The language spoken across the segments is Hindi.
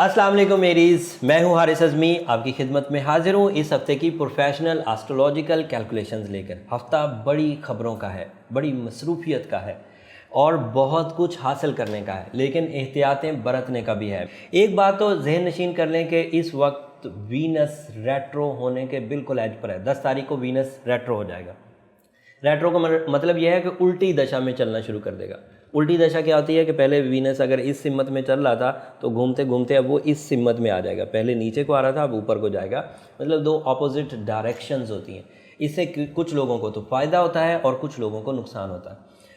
अस्सलाम वालेकुम मेरीज़, मैं हूँ हारिस अज़मी, आपकी खिदमत में हाज़िर हूँ इस हफ़्ते की प्रोफेशनल एस्ट्रोलॉजिकल कैलकुलेशंस लेकर। हफ़्ता बड़ी ख़बरों का है, बड़ी मसरूफ़ियत का है और बहुत कुछ हासिल करने का है, लेकिन एहतियातें बरतने का भी है। एक बात तो ज़हन नशीन कर लें कि इस वक्त वीनस रेट्रो होने के बिल्कुल एज पर है। 10 तारीख को वीनस रेट्रो हो जाएगा। रेट्रो का मतलब यह है कि उल्टी दशा में चलना शुरू कर देगा। उल्टी दशा क्या होती है कि पहले वीनस अगर इस सिमत में चल रहा था तो घूमते घूमते अब वो इस सिमत में आ जाएगा। पहले नीचे को आ रहा था, अब ऊपर को जाएगा। मतलब दो अपोजिट डायरेक्शंस होती हैं। इससे कुछ लोगों को तो फ़ायदा होता है और कुछ लोगों को नुकसान होता है।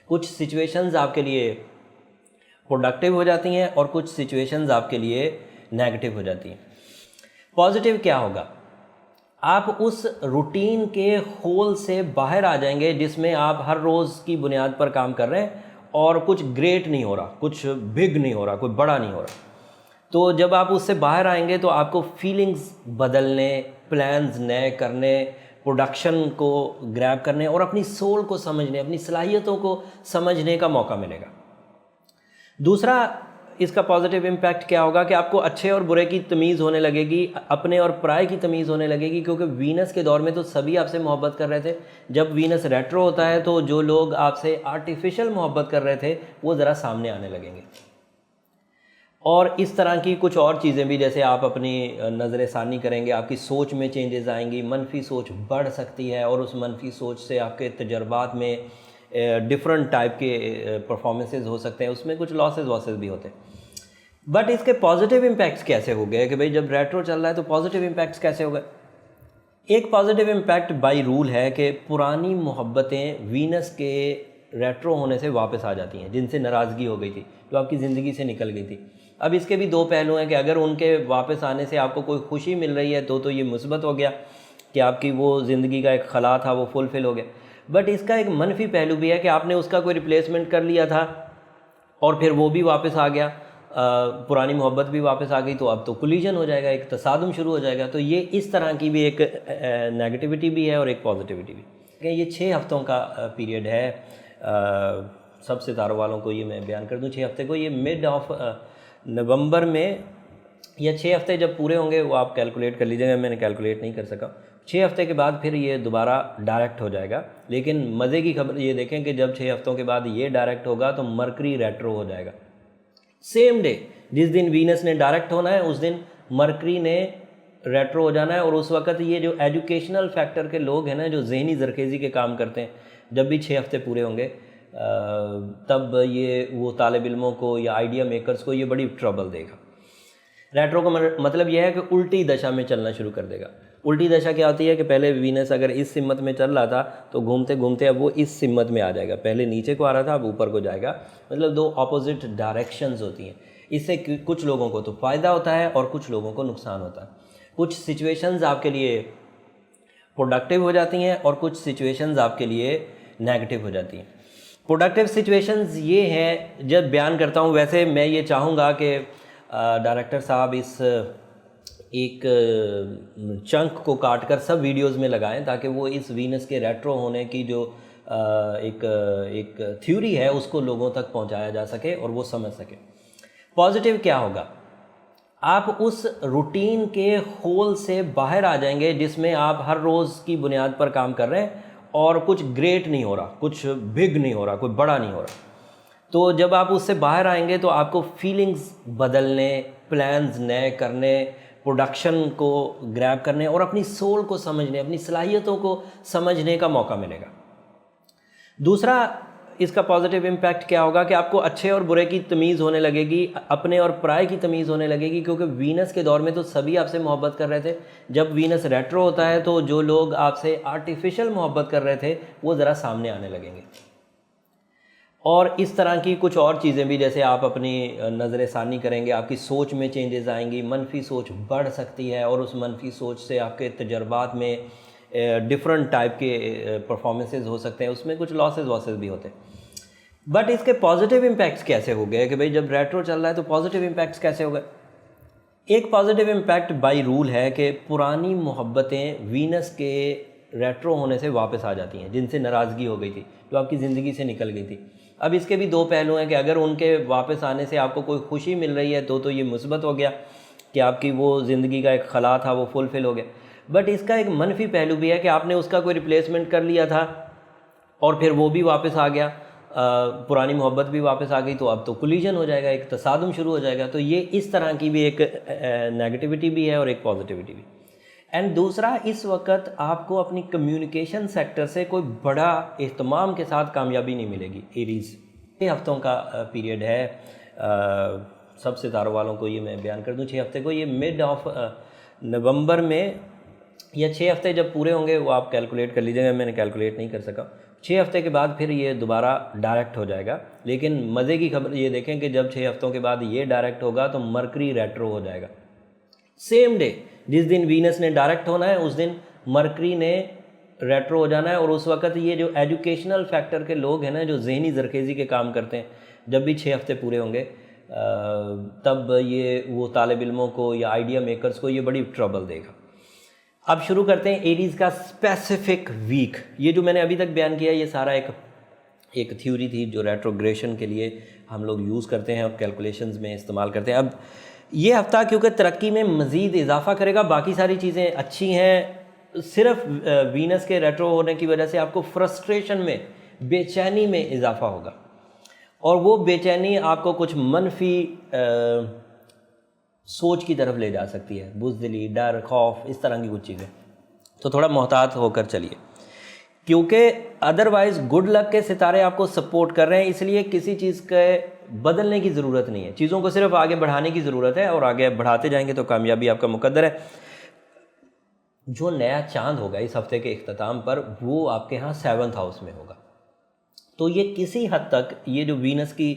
कुछ सिचुएशंस आपके लिए प्रोडक्टिव हो जाती हैं और कुछ सिचुएशंस आपके लिए नेगेटिव हो जाती हैं। पॉजिटिव क्या होगा? आप उस रूटीन के होल से बाहर आ जाएंगे जिसमें आप हर रोज़ की बुनियाद पर काम कर रहे हैं और कुछ ग्रेट नहीं हो रहा, कुछ बिग नहीं हो रहा, कोई बड़ा नहीं हो रहा। तो जब आप उससे बाहर आएंगे तो आपको फीलिंग्स बदलने, प्लान्स नए करने, प्रोडक्शन को ग्रैब करने और अपनी सोल को समझने, अपनी सलाहियतों को समझने का मौका मिलेगा। दूसरा इसका पॉजिटिव इम्पैक्ट क्या होगा कि आपको अच्छे और बुरे की तमीज़ होने लगेगी, अपने और पराये की तमीज़ होने लगेगी, क्योंकि वीनस के दौर में तो सभी आपसे मोहब्बत कर रहे थे। जब वीनस रेट्रो होता है तो जो लोग आपसे आर्टिफिशियल मोहब्बत कर रहे थे वो ज़रा सामने आने लगेंगे। और इस तरह की कुछ और चीज़ें भी, जैसे आप अपनी नज़र सानी करेंगे, आपकी सोच में चेंजेस आएंगी, मनफी सोच बढ़ सकती है और उस मनफी सोच से आपके तजर्बात में डिफरेंट टाइप के परफॉर्मेंसेस हो सकते हैं, उसमें कुछ लॉसेस भी होते हैं। बट इसके पॉजिटिव इम्पैक्ट्स कैसे हो गए कि भाई जब रेट्रो चल रहा है तो पॉजिटिव इम्पैक्ट्स कैसे हो गए? एक पॉजिटिव इम्पैक्ट बाय रूल है कि पुरानी मोहब्बतें वीनस के रेट्रो होने से वापस आ जाती हैं, जिनसे नाराज़गी हो गई थी, जो आपकी ज़िंदगी से निकल गई थी। अब इसके भी दो पहलू हैं कि अगर उनके वापस आने से आपको कोई खुशी मिल रही है तो ये मुस्बत हो गया कि आपकी वो ज़िंदगी का एक खला था वो फुलफ़िल हो गया। बट इसका एक मनफी पहलू भी है कि आपने उसका कोई रिप्लेसमेंट कर लिया था और फिर वो भी वापस आ गया, पुरानी मोहब्बत भी वापस आ गई, तो अब तो कोलिजन हो जाएगा, एक तसादुम शुरू हो जाएगा। तो ये इस तरह की भी एक नेगेटिविटी भी है और एक पॉजिटिविटी भी। ये 6 हफ्तों का पीरियड है। सब सितारों वालों को ये मैं बयान कर दूं, 6 हफ्ते को, ये मिड ऑफ नवंबर में, या 6 हफ्ते जब पूरे होंगे वो आप कैलकुलेट कर लीजिएगा, मैंने कैलकुलेट नहीं कर सका। 6 हफ्ते के बाद फिर ये दोबारा डायरेक्ट हो जाएगा। लेकिन मज़े की खबर ये देखें कि जब 6 हफ्तों के बाद ये डायरेक्ट होगा तो मरकरी रेट्रो हो जाएगा। सेम डे जिस दिन वीनस ने डायरेक्ट होना है उस दिन मरकरी ने रेट्रो हो जाना है। और उस वक्त ये जो एजुकेशनल फैक्टर के लोग हैं ना, जो जहनी जरखेज़ी के काम करते हैं, जब भी 6 हफ्ते पूरे होंगे तब ये वो तालिब इल्मों को या आइडिया मेकर्स को ये बड़ी ट्रबल देगा। रेट्रो का मतलब यह है कि उल्टी दशा में चलना शुरू कर देगा। उल्टी दशा क्या होती है कि पहले वीनस अगर इस सिमत में चल रहा था तो घूमते घूमते अब वो इस सिमत में आ जाएगा। पहले नीचे को आ रहा था, अब ऊपर को जाएगा। मतलब दो अपोजिट डायरेक्शंस होती हैं। इससे कुछ लोगों को तो फ़ायदा होता है और कुछ लोगों को नुकसान होता है। कुछ सिचुएशंस आपके लिए प्रोडक्टिव हो जाती हैं और कुछ सिचुएशंस आपके लिए नेगेटिव हो जाती हैं। प्रोडक्टिव सिचुएशंस ये हैं, जब बयान करता हूँ, वैसे मैं ये चाहूँगा कि डायरेक्टर साहब इस एक चंक को काट कर सब वीडियोस में लगाएं, ताकि वो इस वीनस के रेट्रो होने की जो एक थ्योरी है उसको लोगों तक पहुंचाया जा सके और वो समझ सके। पॉजिटिव क्या होगा? आप उस रूटीन के होल से बाहर आ जाएंगे जिसमें आप हर रोज़ की बुनियाद पर काम कर रहे हैं और कुछ ग्रेट नहीं हो रहा, कुछ बिग नहीं हो रहा, कोई बड़ा नहीं हो रहा। तो जब आप उससे बाहर आएंगे तो आपको फीलिंग्स बदलने, प्लान्स नए करने, प्रोडक्शन को ग्रैब करने और अपनी सोल को समझने, अपनी सलाहियतों को समझने का मौका मिलेगा। दूसरा इसका पॉजिटिव इम्पैक्ट क्या होगा कि आपको अच्छे और बुरे की तमीज़ होने लगेगी, अपने और पराये की तमीज़ होने लगेगी, क्योंकि वीनस के दौर में तो सभी आपसे मोहब्बत कर रहे थे। जब वीनस रेट्रो होता है तो जो लोग आपसे आर्टिफिशियल मोहब्बत कर रहे थे वो ज़रा सामने आने लगेंगे। और इस तरह की कुछ और चीज़ें भी, जैसे आप अपनी नज़र सानी करेंगे, आपकी सोच में चेंजेस आएंगी, मनफी सोच बढ़ सकती है और उस मनफी सोच से आपके तजर्बात में डिफरेंट टाइप के परफॉर्मेंसेस हो सकते हैं, उसमें कुछ लॉसेस भी होते हैं। बट इसके पॉजिटिव इम्पैक्ट्स कैसे हो गए कि भाई जब रेट्रो चल रहा है तो पॉजिटिव इम्पैक्ट्स कैसे हो गए? एक पॉजिटिव इम्पैक्ट बाय रूल है कि पुरानी मोहब्बतें वीनस के रेट्रो होने से वापस आ जाती हैं, जिनसे नाराज़गी हो गई थी, जो आपकी ज़िंदगी से निकल गई थी। अब इसके भी दो पहलू हैं कि अगर उनके वापस आने से आपको कोई खुशी मिल रही है तो ये मुस्बत हो गया कि आपकी वो ज़िंदगी का एक खला था वो फुलफ़िल हो गया। बट इसका एक मनफी पहलू भी है कि आपने उसका कोई रिप्लेसमेंट कर लिया था और फिर वो भी वापस आ गया, पुरानी मोहब्बत भी वापस आ गई, तो अब तो कोलिजन हो जाएगा, एक तसादुम शुरू हो जाएगा। तो ये इस तरह की भी एक नेगेटिविटी भी है और एक पॉजिटिविटी भी। एंड दूसरा, इस वक्त आपको अपनी कम्युनिकेशन सेक्टर से कोई बड़ा एहतमाम के साथ कामयाबी नहीं मिलेगी। एरीज़ 6 हफ्तों का पीरियड है, सब सितारों वालों को ये मैं बयान कर दूं 6 हफ्ते को, ये मिड ऑफ नवंबर में या 6 हफ्ते जब पूरे होंगे वो आप कैलकुलेट कर लीजिएगा, मैंने कैलकुलेट नहीं कर सका। 6 हफ्ते के बाद फिर ये दोबारा डायरेक्ट हो जाएगा। लेकिन मज़े की खबर ये देखें कि जब 6 हफ्तों के बाद ये डायरेक्ट होगा तो मरकरी रेट्रो हो जाएगा। सेम डे जिस दिन वीनस ने डायरेक्ट होना है उस दिन मरकरी ने रेट्रो हो जाना है। और उस वक्त ये जो एजुकेशनल फैक्टर के लोग हैं ना, जो जहनी जरखेज़ी के काम करते हैं, जब भी 6 हफ्ते पूरे होंगे तब ये वो तालिब इल्मों को या आइडिया मेकर्स को ये बड़ी ट्रबल देगा। अब शुरू करते हैं एरीज़ का स्पेसिफिक वीक। ये जो मैंने अभी तक बयान किया ये सारा एक थ्योरी थी जो रेट्रोग्रेशन के लिए हम लोग यूज़ करते हैं और कैलकुलेशंस में इस्तेमाल करते हैं। अब ये हफ्ता क्योंकि तरक्की में मज़ीद इजाफा करेगा, बाकी सारी चीज़ें अच्छी हैं, सिर्फ वीनस के रेट्रो होने की वजह से आपको फ्रस्ट्रेशन में, बेचैनी में इजाफा होगा। और वो बेचैनी आपको कुछ मनफी सोच की तरफ ले जा सकती है, बुज़दिली, डर, खौफ, इस तरह की कुछ चीज़ें। तो थोड़ा मोहतात होकर चलिए, क्योंकि अदरवाइज़ गुड लक के सितारे आपको सपोर्ट कर रहे हैं, इसलिए किसी चीज़ के बदलने की ज़रूरत नहीं है, चीज़ों को सिर्फ आगे बढ़ाने की ज़रूरत है और आगे बढ़ाते जाएंगे तो कामयाबी आपका मुकद्दर है। जो नया चांद होगा इस हफ्ते के इख्तिताम पर वो आपके यहाँ 7th हाउस में होगा। तो ये किसी हद तक, ये जो वीनस की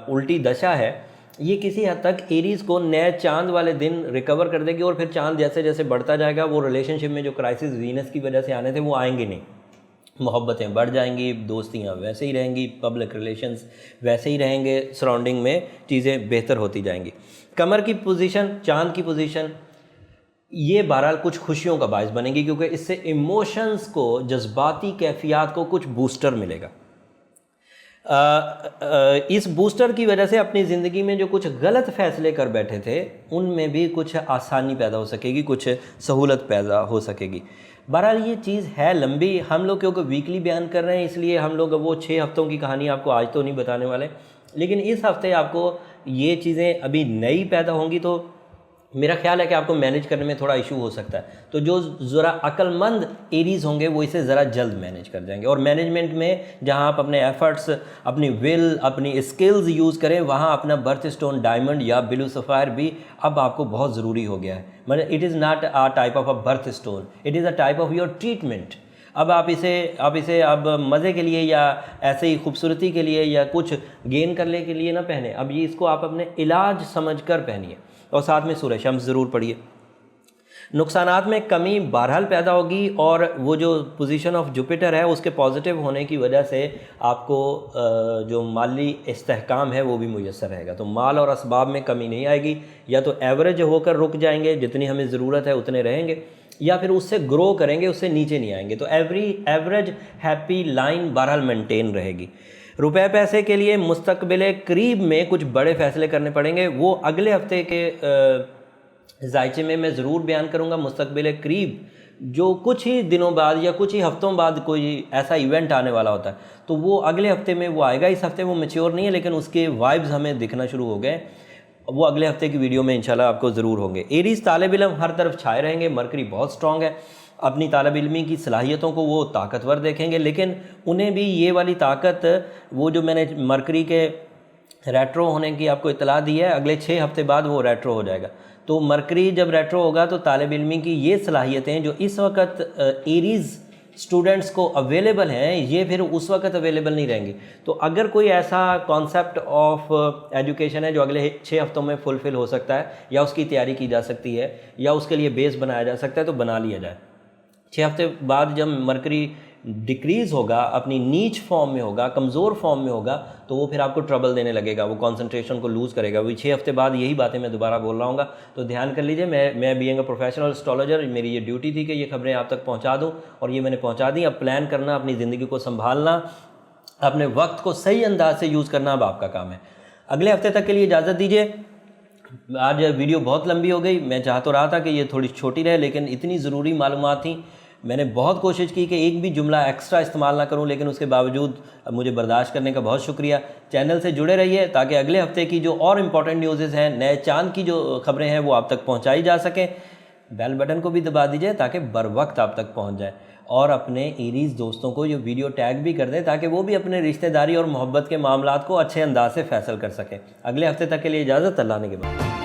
उल्टी दशा है, ये किसी हद तक एरीज़ को नए चांद वाले दिन रिकवर कर देगी। और फिर चांद जैसे जैसे बढ़ता जाएगा वो रिलेशनशिप में जो क्राइसिस वीनस की वजह से आने थे वो आएंगे नहीं, मोहब्बतें बढ़ जाएंगी, दोस्तियाँ वैसे ही रहेंगी, पब्लिक रिलेशंस वैसे ही रहेंगे, सराउंडिंग में चीज़ें बेहतर होती जाएंगी। कमर की पोजीशन, चांद की पोजीशन, ये बहरहाल कुछ खुशियों का बायस बनेगी, क्योंकि इससे इमोशंस को, जज्बाती कैफियत को कुछ बूस्टर मिलेगा। इस बूस्टर की वजह से अपनी ज़िंदगी में जो कुछ गलत फ़ैसले कर बैठे थे उनमें भी कुछ आसानी पैदा हो सकेगी, कुछ सहूलत पैदा हो सकेगी। बहरहाल ये चीज़ है लंबी, हम लोग क्योंकि वीकली बयान कर रहे हैं इसलिए हम लोग वो 6 हफ्तों की कहानी आपको आज तो नहीं बताने वाले, लेकिन इस हफ्ते आपको ये चीज़ें अभी नई पैदा होंगी तो मेरा ख्याल है कि आपको मैनेज करने में थोड़ा इशू हो सकता है। तो जो ज़रा अक्लमंद एरीज़ होंगे वो इसे ज़रा जल्द मैनेज कर जाएंगे। और मैनेजमेंट में जहां आप अपने एफर्ट्स, अपनी विल, अपनी स्किल्स यूज़ करें, वहां अपना बर्थ स्टोन डायमंड या ब्लू सफ़ायर भी अब आपको बहुत ज़रूरी हो गया है। मतलब it is not a type of a birth stone, it is a type of your treatment. अब आप इसे अब मज़े के लिए या ऐसे ही खूबसूरती के लिए या कुछ गेन करने के लिए ना पहने, अब ये इसको आप अपने इलाज समझ कर पहनिए। और साथ में सूरह शम्स ज़रूर पढ़िए। नुकसानात में कमी बहरहाल पैदा होगी और वो जो पोजीशन ऑफ जुपिटर है उसके पॉजिटिव होने की वजह से आपको जो माली इस्तेहकाम है वो भी मुयस्सर रहेगा। तो माल और असबाब में कमी नहीं आएगी, या तो एवरेज होकर रुक जाएंगे, जितनी हमें ज़रूरत है उतने रहेंगे, या फिर उससे ग्रो करेंगे, उससे नीचे नहीं आएंगे। तो एवरेज हैप्पी लाइन बहरहाल मेंटेन रहेगी। रुपए पैसे के लिए मुस्तकबिल करीब में कुछ बड़े फैसले करने पड़ेंगे, वो अगले हफ्ते के जायचे में मैं ज़रूर बयान करूँगा। मुस्तकबिल करीब जो कुछ ही दिनों बाद या कुछ ही हफ्तों बाद कोई ऐसा इवेंट आने वाला होता है तो वो अगले हफ्ते में वो आएगा। इस हफ्ते वो मैच्योर नहीं है लेकिन उसके वाइब्स हमें दिखना शुरू हो गए, वो अगले हफ्ते की वीडियो में इंशाल्लाह आपको ज़रूर होंगे। एरीज़ तालिब इल्म हर तरफ छाए रहेंगे, मरकरी बहुत स्ट्रॉन्ग है, अपनी तालिब इल्मी की सलाहियतों को वो ताकतवर देखेंगे, लेकिन उन्हें भी ये वाली ताकत, वो जो मैंने मरकरी के रेट्रो होने की आपको इतला दी है, अगले 6 हफ्ते बाद वो रेट्रो हो जाएगा। तो मरकरी जब रेट्रो होगा तो तालिब इल्मी की ये सलाहियतें जो इस वक्त एरीज़ स्टूडेंट्स को अवेलेबल हैं ये फिर उस वक्त अवेलेबल नहीं रहेंगी। तो अगर कोई ऐसा कॉन्सेप्ट ऑफ एजुकेशन है जो अगले 6 हफ्तों में फुलफ़िल हो सकता है या उसकी तैयारी की जा सकती है या उसके लिए बेस बनाया जा सकता है तो बना लिया जाए। 6 हफ्ते बाद जब मरकरी डिक्रीज़ होगा, अपनी नीच फॉर्म में होगा, कमज़ोर फॉर्म में होगा, तो वो फिर आपको ट्रबल देने लगेगा, वो कंसंट्रेशन को लूज़ करेगा। वही 6 हफ्ते बाद यही बातें मैं दोबारा बोल रहा हूँ, तो ध्यान कर लीजिए। मैं बीइंग अ प्रोफेशनल एस्ट्रोलॉजर, मेरी ये ड्यूटी थी कि ये खबरें आप तक पहुँचा दूँ और ये मैंने पहुँचा दी। अब प्लान करना, अपनी ज़िंदगी को संभालना, अपने वक्त को सही अंदाज से यूज़ करना अब आपका काम है। अगले हफ्ते तक के लिए इजाज़त दीजिए। आज वीडियो बहुत लंबी हो गई। मैं चाह तो रहा था कि ये थोड़ी छोटी रहे, लेकिन इतनी ज़रूरी मालूमात थी। मैंने बहुत कोशिश की कि एक भी जुमला एक्स्ट्रा इस्तेमाल ना करूं, लेकिन उसके बावजूद मुझे बर्दाश्त करने का बहुत शुक्रिया। चैनल से जुड़े रहिए ताकि अगले हफ्ते की जो और इम्पॉर्टेंट न्यूज़ेज़ हैं, नए चांद की जो खबरें हैं, वो आप तक पहुंचाई जा सकें। बेल बटन को भी दबा दीजिए ताकि बर वक्त आप तक पहुंच जाए, और अपने ईरीज़ दोस्तों को ये वीडियो टैग भी कर दें ताकि वो भी अपने रिश्तेदारी और मोहब्बत के मामलात को अच्छे अंदाज से फैसल कर सकें। अगले हफ्ते तक के लिए इजाज़त, अल्लाह ने के बाद।